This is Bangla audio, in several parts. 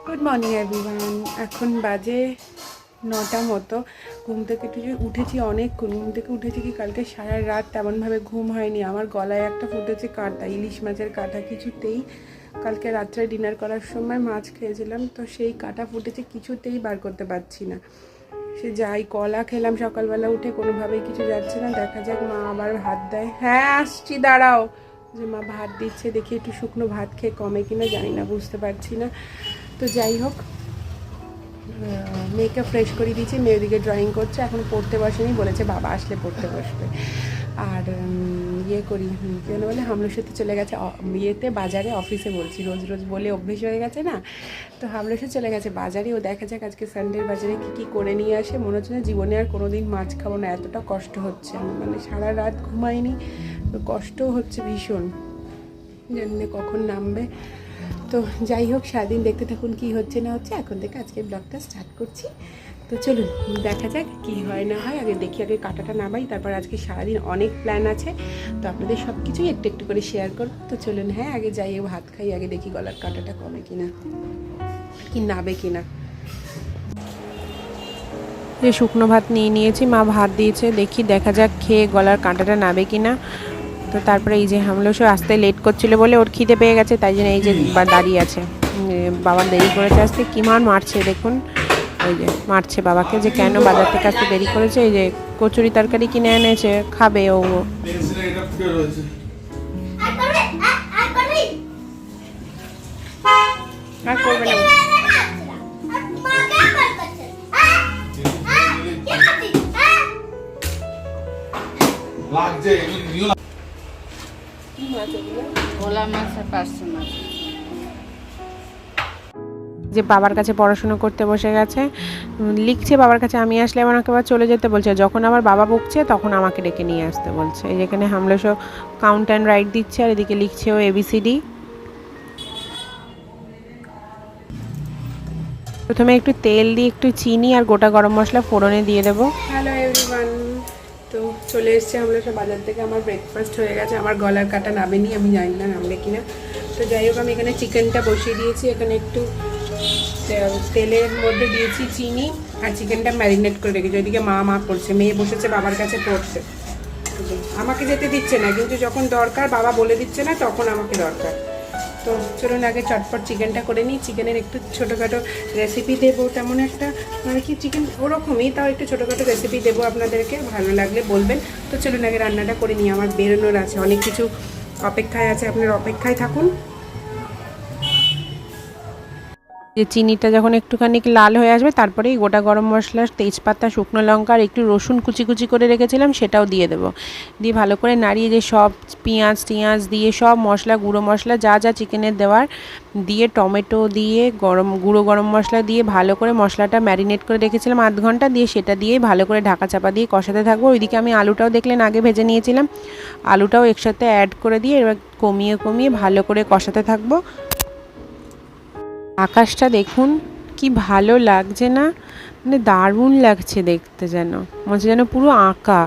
Good morning everyone. এখন বাজে 9টা মতো। ঘুম থেকে উঠেছি অনেকক্ষণ। ঘুম থেকে উঠেছি কি কালকে সারা রাত তেমনভাবে ঘুম হয়নি। আমার গলায় একটা ফুটেছে কাঁটা, ইলিশ মাছের কাঁটা। কিছুতেই কালকে রাত্রে ডিনার করার সময় মাছ খেয়েছিলাম, তো সেই কাঁটা ফুটেছে, কিছুতেই বার করতে পারছি না। সে যাই কলা খেলাম সকালবেলা উঠে, কোনোভাবেই কিছু যাচ্ছে না। দেখা যাক, মা আবার ভাত দেয়। হ্যাঁ আসছি, দাঁড়াও। যে মা ভাত দিচ্ছে, দেখি একটু শুকনো ভাত খেয়ে কমে কিনা জানি না, বুঝতে পারছি না। তো যাই হোক, মেয়েকে ফ্রেশ করে দিয়েছি। মেয়ে ওদিকে ড্রয়িং করছে, এখন পড়তে বসেনি, বলেছে বাবা আসলে পড়তে বসবে। আর ইয়ে করি কেন বলে, হামলোর সাথে চলে গেছে ইয়েতে বাজারে, অফিসে বলছি, রোজ রোজ বলে অভ্যেস হয়ে গেছে না। তো হামলোর সাথে চলে গেছে বাজারে। ও দেখা যাক আজকে সানডের বাজারে কী কী করে নিয়ে আসে। মনে হচ্ছে না জীবনে আর কোনো দিন মাছ খাবো না, এতটা কষ্ট হচ্ছে আমার। মানে সারা রাত ঘুমাইনি, তো কষ্টও হচ্ছে ভীষণ, জানি না কখন নামবে। তো যাই হোক, সারাদিন দেখতে থাকুন কী হচ্ছে না হচ্ছে। এখন থেকে আজকে ব্লগটা স্টার্ট করছি। তো চলুন দেখা যাক কী হয় না হয়। আগে দেখি, আগে কাঁটাটা নামাই, তারপর আজকে সারাদিন অনেক প্ল্যান আছে, তো আপনাদের সব কিছুই একটু একটু করে শেয়ার করব। তো চলুন, হ্যাঁ আগে যাই ভাত খাই, আগে দেখি গলার কাঁটাটা কমে কিনা, কি নাবে কিনা। যে শুকনো ভাত নিয়ে নিয়েছি, মা ভাত দিয়েছে, দেখি দেখা যাক খেয়ে গলার কাঁটাটা নাবে কিনা। তো তারপরে এই যে হামলোসও আসতে লেট করছিল বলে ওর খিদে পেয়ে গেছে, তাই জন্য এই যে দাঁড়িয়ে আছে। বাবার দেরি করেছে আসতে, কি মারছে দেখুন, ওই যে মারছে বাবাকে যে কেন বাজার থেকে আসতে দেরি করেছে। এই যে কচুরি তরকারি কিনে এনেছে, খাবে ও। আর করবে না। যে বাবার কাছে পড়াশোনা করতে বসে গেছে, লিখছে বাবার কাছে। আমি আসলে আমাকে আবার চলে যেতে বলছে, যখন আবার বাবা বকছে তখন আমাকে ডেকে নিয়ে আসতে বলছে। এই যেখানে হামলেশও কাউন্ট অ্যান্ড রাইট দিচ্ছে, আর এদিকে লিখছে ও ABCD। প্রথমে একটু তেল দিয়ে একটু চিনি আর গোটা গরম মশলা ফোড়নে দিয়ে দেবো। হ্যালো এভরিওয়ান, তো চলে এসছে আমরা সব বাজার থেকে। আমার ব্রেকফাস্ট হয়ে গেছে। আমার গলার কাটা নামেনি, আমি জানি না নামবে কিনা। তো যাই হোক, আমি এখানে চিকেনটা বসিয়ে দিয়েছি। এখানে একটু তেলের মধ্যে দিয়েছি চিনি, আর চিকেনটা ম্যারিনেট করে রেখেছি। ওইদিকে মা করছে, মেয়ে বসেছে বাবার কাছে পড়ছে। আমাকে যেতে দিচ্ছে না, কিন্তু যখন দরকার বাবা বলে দিচ্ছে না, তখন আমাকে দরকার। তো চলুন আগে চটপট চিকেনটা করে নিই। চিকেনের একটু ছোটোখাটো রেসিপি দেবো, তেমন একটা মানে কি চিকেন ওরকমই, তাও একটু ছোটোখাটো রেসিপি দেবো আপনাদেরকে, ভালো লাগলে বলবেন। তো চলুন আগে রান্নাটা করে নিই, আমার বেরোনোর আছে, অনেক কিছু অপেক্ষায় আছে, আপনারা অপেক্ষায় থাকুন। যে চিনিটা যখন একটুখানি লাল হয়ে আসবে, তারপরেই গোটা গরম মশলা, তেজপাতা, শুকনো লঙ্কা আর একটু রসুন কুচি কুচি করে রেখেছিলাম সেটাও দিয়ে দেবো। দিয়ে ভালো করে নাড়িয়ে, যে সব পেঁয়াজ দিয়ে সব মশলা, গুঁড়ো মশলা যা যা চিকেনের দেওয়ার দিয়ে, টমেটো দিয়ে, গুঁড়ো গরম মশলা দিয়ে ভালো করে মশলাটা ম্যারিনেট করে রেখেছিলাম আধ ঘন্টা, দিয়ে সেটা দিয়ে ভালো করে ঢাকা চাপা দিয়ে কষাতে থাকবো। ওইদিকে আমি আলুটাও দেখলেন আগে ভেজে নিয়েছিলাম, আলুটাও একসাথে অ্যাড করে দিয়ে এবার কমিয়ে ভালো করে কষাতে থাকবো। আকাশটা দেখুন কি ভালো লাগছে না, মানে দারুণ লাগছে দেখতে, যেন মনে হচ্ছে যেন পুরো আঁকা।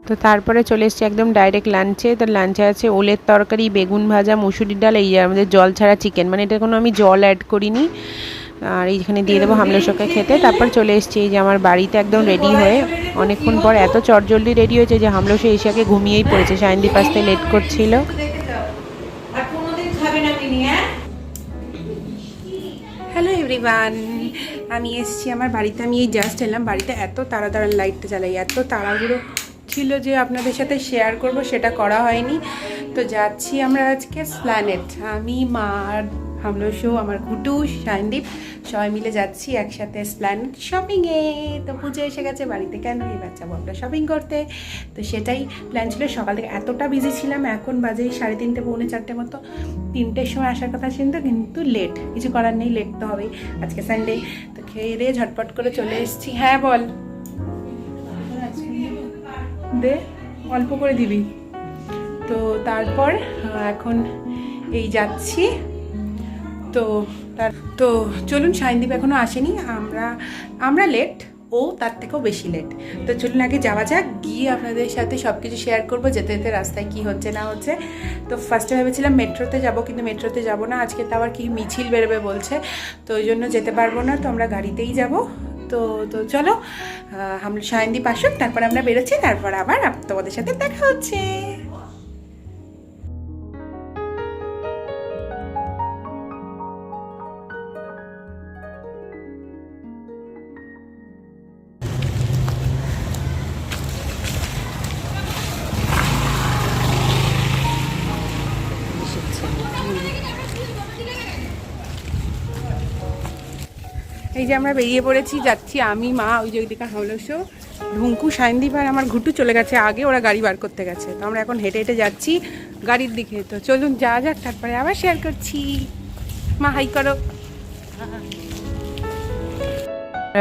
তো তারপরে চলে এসেছি একদম ডাইরেক্ট লাঞ্চে। তো লাঞ্চে আছে ওলের তরকারি, বেগুন ভাজা, মুসুরির ডাল, এই আমাদের জল ছাড়া চিকেন, মানে এটা কোনো আমি জল অ্যাড করিনি। আর এইখানে দিয়ে দেবো হামলেশোকে খেতে। তারপর চলে এসেছি এই যে আমার বাড়িতে একদম রেডি হয়ে, অনেকক্ষণ পর এত চটজলদি রেডি হয়েছে যে হামলেশো এসে আগে ঘুমিয়েই পড়েছে, সায়নদীপ আসতে লেট করছিল। হ্যালো এভরিওয়ান, আমি এসেছি আমার বাড়িতে। আমি এই জাস্ট এলাম বাড়িতে, এত তাড়াতাড়ি লাইটটা জ্বালাই, এত তাড়াহুড়ো ছিল যে আপনাদের সাথে শেয়ার করব, সেটা করা হয়নি। তো যাচ্ছি আমরা আজকে এসপ্ল্যানেড, আমি, মা, হামলোশো, আমার ঘুটু, সায়নদীপ সবাই মিলে যাচ্ছি একসাথে এসপ্ল্যানেড শপিংয়ে। তো পুজো এসে গেছে বাড়িতে, কেন এই বাচ্চা আমরা শপিং করতে। তো সেটাই প্ল্যান ছিল। সকাল থেকে এতটা বিজি ছিলাম, এখন বাজে 3:30 পৌনে 4টে মতো। 3টের সময় আসার কথা ছিল, কিন্তু লেট, কিছু করার নেই, লেট তো হবেই, আজকে সানডে। তো খেয়ে দিয়ে ঝটপট করে চলে এসেছি। হ্যাঁ বল, দে অল্প করে দিবি। তো তারপর এখন এই যাচ্ছি। তো চলুন, সায়নদীপ এখনও আসেনি, আমরা লেট, ও তার থেকেও বেশি লেট। তো চলুন আগে যাওয়া যাক, গিয়ে আপনাদের সাথে সব কিছু শেয়ার করবো যেতে যেতে রাস্তায় কি হচ্ছে না হচ্ছে। তো ফার্স্টে ভেবেছিলাম মেট্রোতে যাব, কিন্তু মেট্রোতে যাব না, আজকে তো আবার কি মিছিল বেরোবে বলছে, তো ওই জন্য যেতে পারবো না, তো আমরা গাড়িতেই যাব। তো তো চলো সায়নদীপ আসুক, তারপর আমরা বেরোচ্ছি, তারপর আবার তোমাদের সাথে দেখা হচ্ছে। এই যে আমরা বেরিয়ে পড়েছি, যাচ্ছি আমি, মা, ওই যে ওইদিকে হাওলস, ঢুঙ্কু, সায়নদীপ আর আমার ঘুটু চলে গেছে আগে, ওরা গাড়ি বার করতে গেছে। তো আমরা এখন হেঁটে হেঁটে যাচ্ছি গাড়ির দিকে। তো চলুন যাওয়া যাক, তারপরে আবার শেয়ার করছি। মা হাই করো।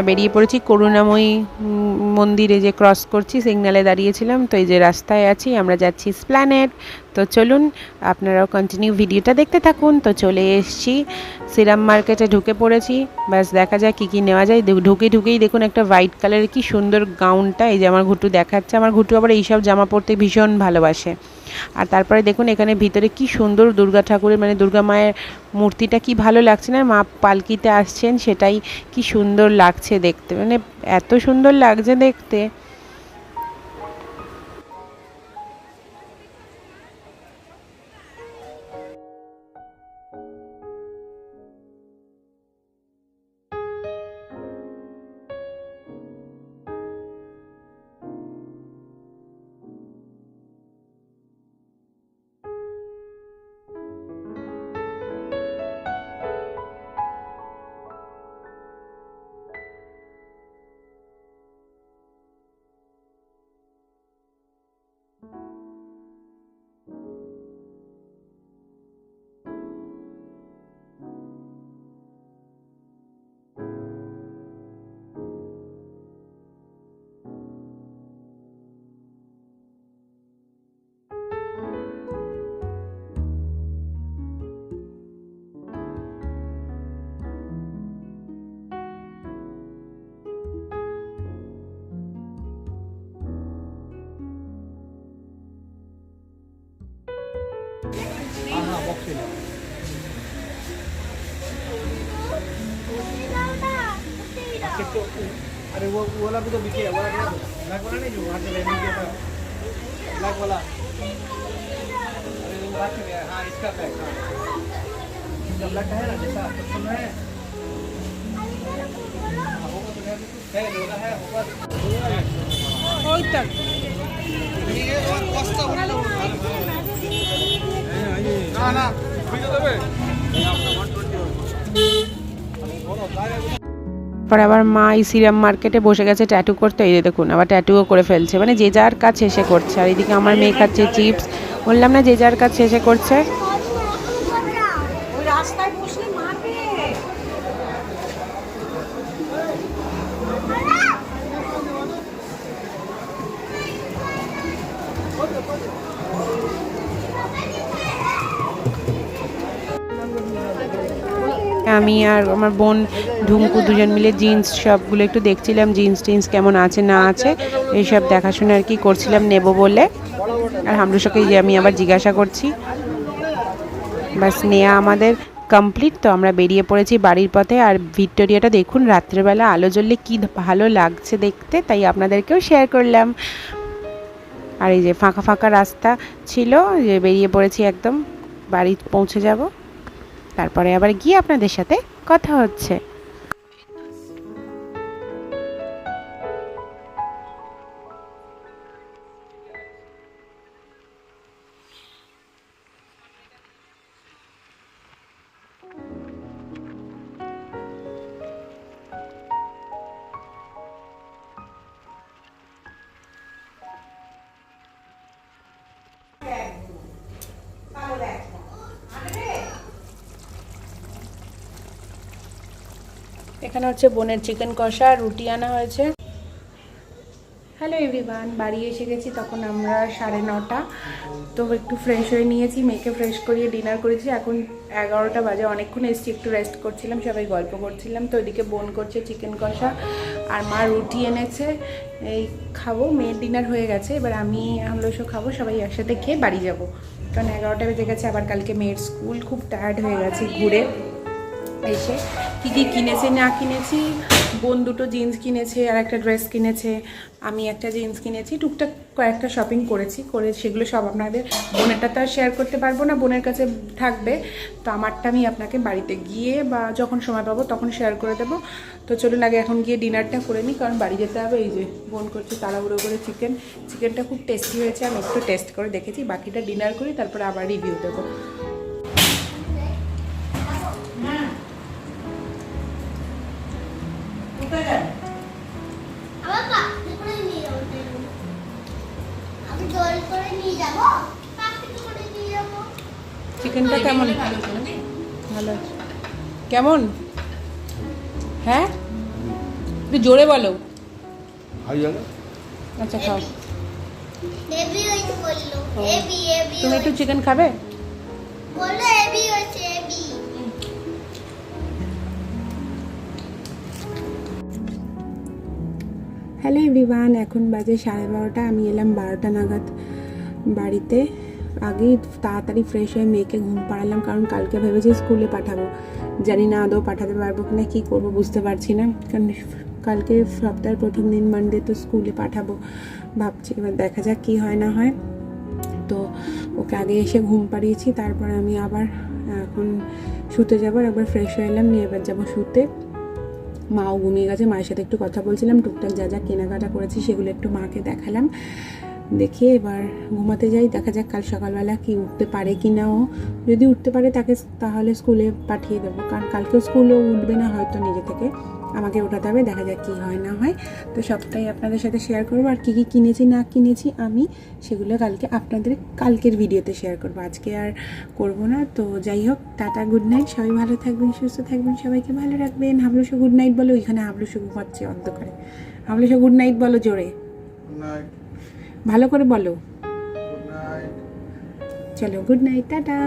বেরিয়ে পড়েছি করুণাময়ী মন্দিরে, যে ক্রস করছি, সিগন্যালে দাঁড়িয়েছিলাম, তো এই যে রাস্তায় আছি, আমরা যাচ্ছি এসপ্ল্যানেড। তো চলুন আপনারাও কন্টিনিউ ভিডিওটা দেখতে থাকুন। তো চলে এসেছি সিরাম মার্কেটে, ঢুকে পড়েছি, ব্যাস দেখা যায় কী কী নেওয়া যায়। ঢুকেই দেখুন একটা হোয়াইট কালারের কি সুন্দর গাউনটা, এই যে আমার ঘুটু দেখাচ্ছে, আমার ঘুটু আবার এইসব জামা পরতে ভীষণ ভালোবাসে। আর তারপরে দেখুন এখানে ভিতরে কি সুন্দর দুর্গা ঠাকুরের, মানে দুর্গা মায়ের মূর্তিটা কি ভালো লাগছে না, মা পালকিতে আসছেন, সেটাই কি সুন্দর লাগছে দেখতে, মানে এত সুন্দর লাগছে দেখতে। अरे वो वाला भी तो बिके है, वाला क्या ब्लैक वाला नहीं, जो वहाँ से लेने के था ब्लैक वाला। अरे वो ब्लैक है, हाँ इसका ब्लैक, हाँ इसका ब्लैक है ना, जैसा तो सुन रहे हैं, होगा तो है लोगा है होगा ওই তক ये वो कॉस्ट वाला ना ना ভিডিও দেবে আপনার 120 বলো বাইরে। পর আবার মা এই সিরাম মার্কেটে বসে গেছে ট্যাটু করতে, এই দেখুন আবার ট্যাটুও করে ফেলছে, মানে যে যার কাজ শেষে করছে। আর এদিকে আমার মেয়ে খাচ্ছে চিপস, বললাম না যে যার কাজ শেষে করছে। আমি আর আমার বোন ঢুঙ্কু দুজন মিলে জিন্স সবগুলো একটু দেখছিলাম, জিন্স টিন্স কেমন আছে না আছে এইসব দেখাশোনা আর কি করছিলাম, নেব বলে। আর হামরুষকে যে আমি আবার জিজ্ঞাসা করছি, বাস নেওয়া আমাদের কমপ্লিট। তো আমরা বেরিয়ে পড়েছি বাড়ির পথে। আর ভিক্টোরিয়াটা দেখুন রাত্রেবেলা আলো জ্বললে কি ভালো লাগছে দেখতে, তাই আপনাদেরকেও শেয়ার করলাম। আর এই যে ফাঁকা ফাঁকা রাস্তা ছিল, যে বেরিয়ে পড়েছি, একদম বাড়ি পৌঁছে যাব, তারপরে আবার গিয়ে আপনাদের সাথে কথা হচ্ছে। এখানে হচ্ছে বোনের চিকেন কষা, রুটি আনা হয়েছে। হ্যালো এভরিওয়ান, বাড়ি এসে গেছি তখন আমরা 9:30। তো একটু ফ্রেশ হয়ে নিয়েছি, মেয়েকে ফ্রেশ করিয়ে ডিনার করেছি। এখন 11টা বাজে, অনেকক্ষণ এসেছি, একটু রেস্ট করছিলাম, সবাই গল্প করছিলাম। তো ওইদিকে বোন করছে চিকেন কষা আর মা রুটি এনেছে, এই খাবো। মেয়ের ডিনার হয়ে গেছে, এবার আমি আমলসও খাবো, সবাই একসাথে খেয়ে বাড়ি যাব। কারণ 11টা বেজে গেছে, আবার কালকে মেয়ের স্কুল। খুব টায়ার্ড হয়ে গেছি ঘুরে এসে। কী কী কিনেছে না কিনেছি, বোন দুটো জিন্স কিনেছে আর একটা ড্রেস কিনেছে, আমি একটা জিন্স কিনেছি, টুকটাক কয়েকটা শপিং করেছি, করে সেগুলো সব আপনাদের, বোনেরটা তো আর শেয়ার করতে পারবো না, বোনের কাছে থাকবে। তো আমারটা আমি আপনাকে বাড়িতে গিয়ে বা যখন সময় পাবো তখন শেয়ার করে দেবো। তো চলুন আগে এখন গিয়ে ডিনারটা করে নিই, কারণ বাড়ি যেতে হবে। এই যে বোন করছে তাড়াহুড়ো করে চিকেনটা খুব টেস্টি হয়েছে, আমি একটু টেস্ট করে দেখেছি, বাকিটা ডিনার করি, তারপরে আবার রিভিউ দেবো। চিকেনটা কেমন? ভালো আছে। কেমন? হ্যাঁ, একটু জোরে বলো। আচ্ছা খাও। তুমি একটু চিকেন খাবে? হ্যালো এভরিওয়ান, এখন বাজে 12:30। আমি এলাম 12টা নাগাদ বাড়িতে। আগেই তাড়াতাড়ি ফ্রেশ হয়ে মেয়েকে ঘুম পাড়ালাম, কারণ কালকে ভেবেছি স্কুলে পাঠাবো। জানি না আদৌ পাঠাতে পারবো কিনা, কী করবো বুঝতে পারছি না। কারণ কালকে সপ্তাহের প্রথম দিন মানডে, তো স্কুলে পাঠাবো ভাবছি। এবার দেখা যাক কী হয় না হয়। তো ওকে আগে এসে ঘুম পাড়িয়েছি, তারপরে আমি আবার এখন শুতে যাবো। একবার ফ্রেশ হয়ে এলাম, নিয়ে এবার যাবো শুতে। মাও ঘুমিয়ে গেছে, মায়ের সাথে একটু কথা বলছিলাম, টুকটাক যা যা কেনাকাটা করেছি সেগুলো একটু মাকে দেখালাম। দেখে এবার ঘুমাতে যাই, দেখা যাক কাল সকালবেলা কি উঠতে পারে কি না। ও যদি উঠতে পারে তাহলে স্কুলে পাঠিয়ে দেবো, কারণ কালকেও স্কুলেও উঠবে না হয়তো, নিজে থেকে আমাকে ওঠাতে হবে। দেখা যাক কী হয় না হয়। তো সবটাই আপনাদের সাথে শেয়ার করবো, আর কী কী কিনেছি না কিনেছি আমি সেগুলো আপনাদের কালকের ভিডিওতে শেয়ার করবো, আজকে আর করব না। তো যাই হোক, টাটা, গুড নাইট, সবাই ভালো থাকবেন, সুস্থ থাকবেন, সবাইকে ভালো রাখবেন। হাবলুসু গুড নাইট বলো, ওইখানে হাবলুসু ঘুমাচ্ছে অন্ধকারে। হাবলুসু গুড নাইট বলো জোরে, ভালো করে বলো। চলো গুড নাইট, টাটা।